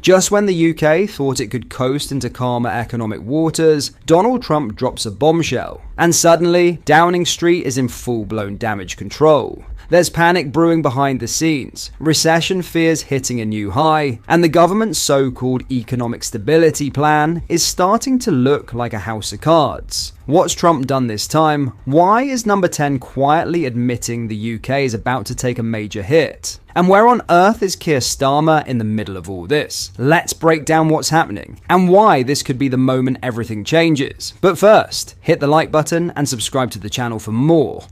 Just when the UK thought it could coast into calmer economic waters, Donald Trump drops a bombshell, and suddenly, Downing Street is in full-blown damage control. There's panic brewing behind the scenes, recession fears hitting a new high, and the government's so-called economic stability plan is starting to look like a house of cards. What's Trump done this time? Why is number 10 quietly admitting the UK is about to take a major hit? And where on earth is Keir Starmer in the middle of all this? Let's break down what's happening, and why this could be the moment everything changes. But first, hit the like button and subscribe to the channel for more.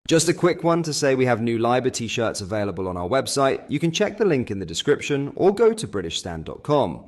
Just a quick one to say we have new Liber t-shirts available on our website. You can check the link in the description or go to BritishStand.com.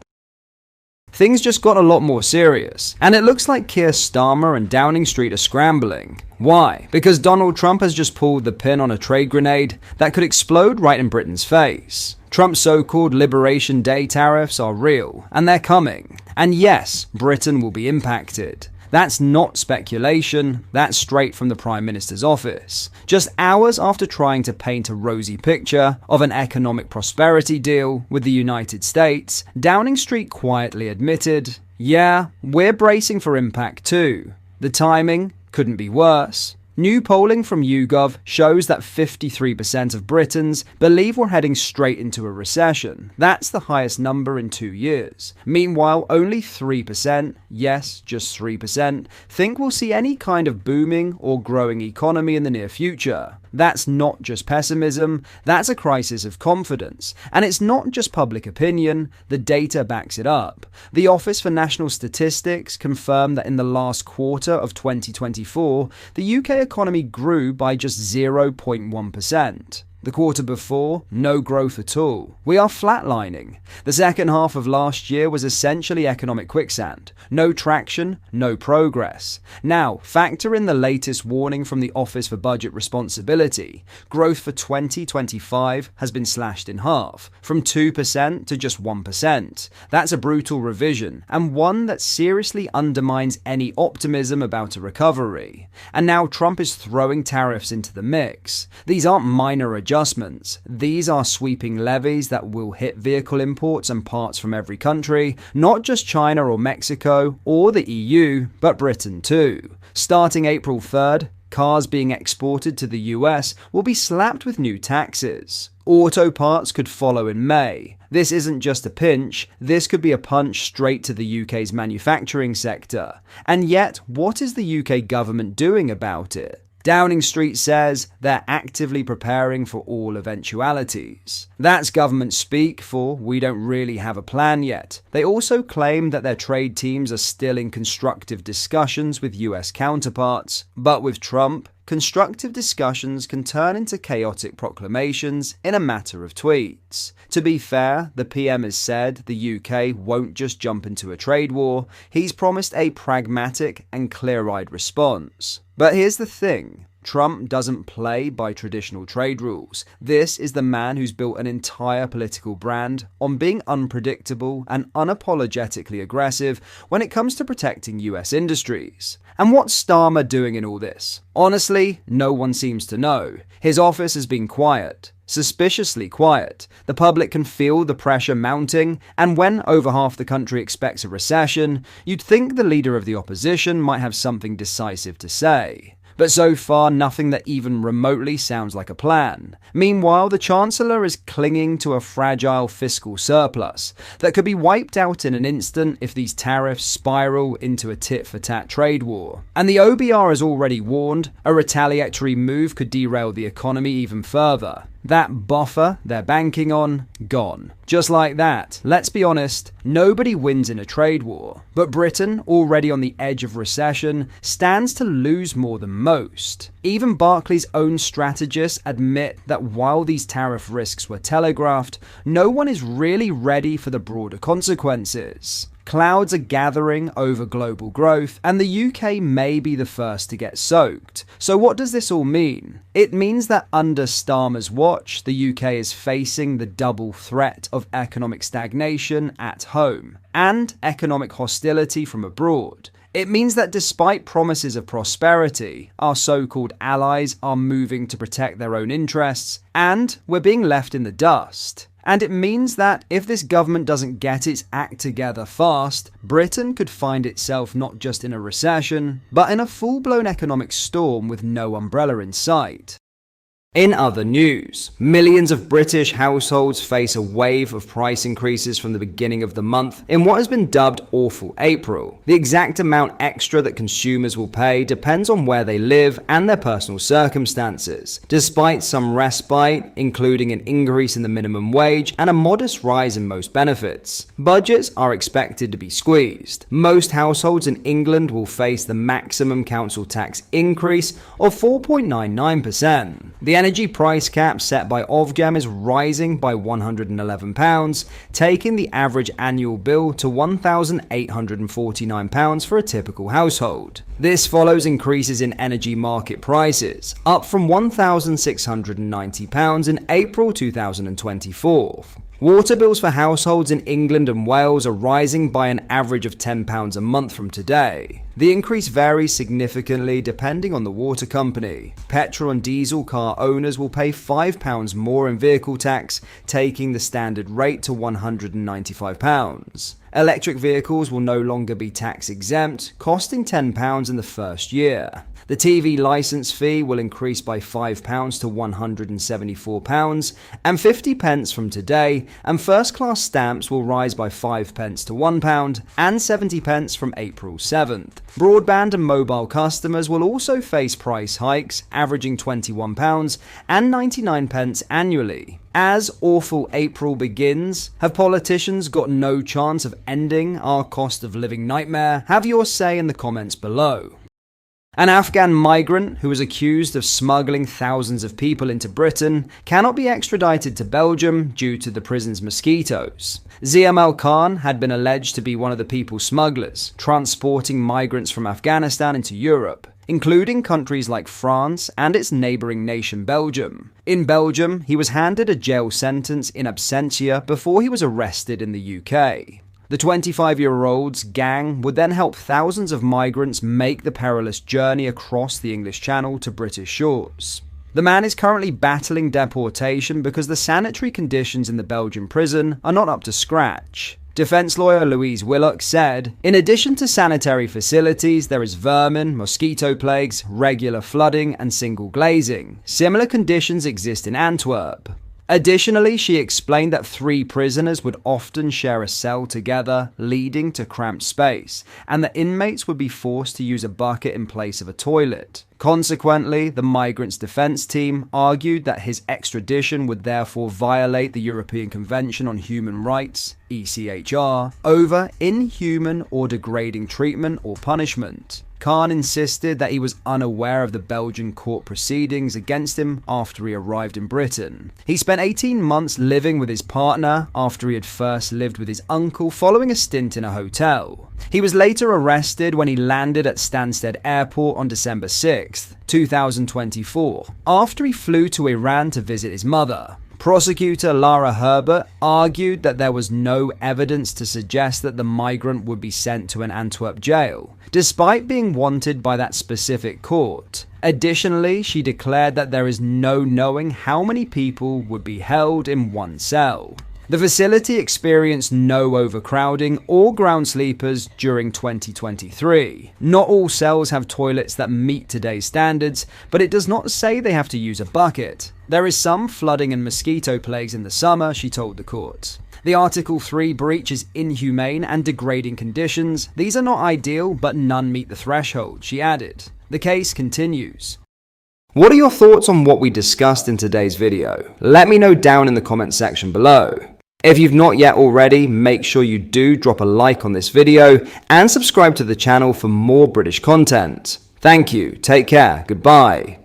Things just got a lot more serious, and it looks like Keir Starmer and Downing Street are scrambling. Why? Because Donald Trump has just pulled the pin on a trade grenade that could explode right in Britain's face. Trump's so-called Liberation Day tariffs are real, and they're coming. And yes, Britain will be impacted. That's not speculation, that's straight from the Prime Minister's office. Just hours after trying to paint a rosy picture of an economic prosperity deal with the United States, Downing Street quietly admitted, yeah, we're bracing for impact too. The timing couldn't be worse. New polling from YouGov shows that 53% of Britons believe we're heading straight into a recession. That's the highest number in 2 years. Meanwhile, only 3%, yes, just 3%, think we'll see any kind of booming or growing economy in the near future. That's not just pessimism, that's a crisis of confidence. And it's not just public opinion, the data backs it up. The Office for National Statistics confirmed that in the last quarter of 2024, the UK economy grew by just 0.1%. The quarter before, no growth at all. We are flatlining. The second half of last year was essentially economic quicksand. No traction, no progress. Now, factor in the latest warning from the Office for Budget Responsibility. Growth for 2025 has been slashed in half, from 2% to just 1%. That's a brutal revision, and one that seriously undermines any optimism about a recovery. And now Trump is throwing tariffs into the mix. These aren't minor adjustments. These are sweeping levies that will hit vehicle imports and parts from every country, not just China or Mexico or the EU, but Britain too. Starting April 3rd, cars being exported to the US will be slapped with new taxes. Auto parts could follow in May. This isn't just a pinch, this could be a punch straight to the UK's manufacturing sector. And yet, what is the UK government doing about it? Downing Street says they're actively preparing for all eventualities. That's government speak for we don't really have a plan yet. They also claim that their trade teams are still in constructive discussions with US counterparts, but with Trump, constructive discussions can turn into chaotic proclamations in a matter of tweets. To be fair, the PM has said the UK won't just jump into a trade war, he's promised a pragmatic and clear-eyed response. But here's the thing. Trump doesn't play by traditional trade rules. This is the man who's built an entire political brand on being unpredictable and unapologetically aggressive when it comes to protecting US industries. And what's Starmer doing in all this? Honestly, no one seems to know. His office has been quiet. Suspiciously quiet. The public can feel the pressure mounting, and when over half the country expects a recession, you'd think the leader of the opposition might have something decisive to say. But so far, nothing that even remotely sounds like a plan. Meanwhile, the Chancellor is clinging to a fragile fiscal surplus that could be wiped out in an instant if these tariffs spiral into a tit-for-tat trade war. And the OBR has already warned a retaliatory move could derail the economy even further. That buffer they're banking on, gone. Just like that, let's be honest, nobody wins in a trade war. But Britain, already on the edge of recession, stands to lose more than most. Even Barclays' own strategists admit that while these tariff risks were telegraphed, no one is really ready for the broader consequences. Clouds are gathering over global growth, and the UK may be the first to get soaked. So what does this all mean? It means that under Starmer's watch, the UK is facing the double threat of economic stagnation at home and economic hostility from abroad. It means that despite promises of prosperity, our so-called allies are moving to protect their own interests, and we're being left in the dust. And it means that if this government doesn't get its act together fast, Britain could find itself not just in a recession, but in a full-blown economic storm with no umbrella in sight. In other news, millions of British households face a wave of price increases from the beginning of the month in what has been dubbed Awful April. The exact amount extra that consumers will pay depends on where they live and their personal circumstances, despite some respite, including an increase in the minimum wage and a modest rise in most benefits. Budgets are expected to be squeezed. Most households in England will face the maximum council tax increase of 4.99%. The energy price cap set by Ofgem is rising by £111, taking the average annual bill to £1,849 for a typical household. This follows increases in energy market prices, up from £1,690 in April 2024. Water bills for households in England and Wales are rising by an average of £10 a month from today. The increase varies significantly depending on the water company. Petrol and diesel car owners will pay £5 more in vehicle tax, taking the standard rate to £195. Electric vehicles will no longer be tax exempt, costing £10 in the first year. The TV license fee will increase by £5 to £174 and 50 pence from today, and first-class stamps will rise by 5 pence to £1 and 70 pence from April 7th. Broadband and mobile customers will also face price hikes, averaging £21 and 99 pence annually. As Awful April begins, have politicians got no chance of ending our cost of living nightmare? Have your say in the comments below. An Afghan migrant who was accused of smuggling thousands of people into Britain cannot be extradited to Belgium due to the prison's mosquitoes. Ziam Khan had been alleged to be one of the people smugglers, transporting migrants from Afghanistan into Europe, including countries like France and its neighbouring nation Belgium. In Belgium, he was handed a jail sentence in absentia before he was arrested in the UK. The 25-year-old's gang would then help thousands of migrants make the perilous journey across the English Channel to British shores. The man is currently battling deportation because the sanitary conditions in the Belgian prison are not up to scratch. Defense lawyer Louise Willock said, "In addition to sanitary facilities, there is vermin, mosquito plagues, regular flooding, and single glazing. Similar conditions exist in Antwerp." Additionally, she explained that 3 prisoners would often share a cell together, leading to cramped space, and that inmates would be forced to use a bucket in place of a toilet. Consequently, the migrant's defense team argued that his extradition would therefore violate the European Convention on Human Rights, ECHR, over inhuman or degrading treatment or punishment. Khan insisted that he was unaware of the Belgian court proceedings against him after he arrived in Britain. He spent 18 months living with his partner after he had first lived with his uncle following a stint in a hotel. He was later arrested when he landed at Stansted Airport on December 6, 2024, after he flew to Iran to visit his mother. Prosecutor Lara Herbert argued that there was no evidence to suggest that the migrant would be sent to an Antwerp jail, despite being wanted by that specific court. Additionally, she declared that there is no knowing how many people would be held in one cell. The facility experienced no overcrowding or ground sleepers during 2023. Not all cells have toilets that meet today's standards, but it does not say they have to use a bucket. There is some flooding and mosquito plagues in the summer, she told the court. The Article 3 breach is inhumane and degrading conditions. These are not ideal, but none meet the threshold, she added. The case continues. What are your thoughts on what we discussed in today's video? Let me know down in the comment section below. If you've not yet already, make sure you do drop a like on this video and subscribe to the channel for more British content. Thank you, take care, goodbye.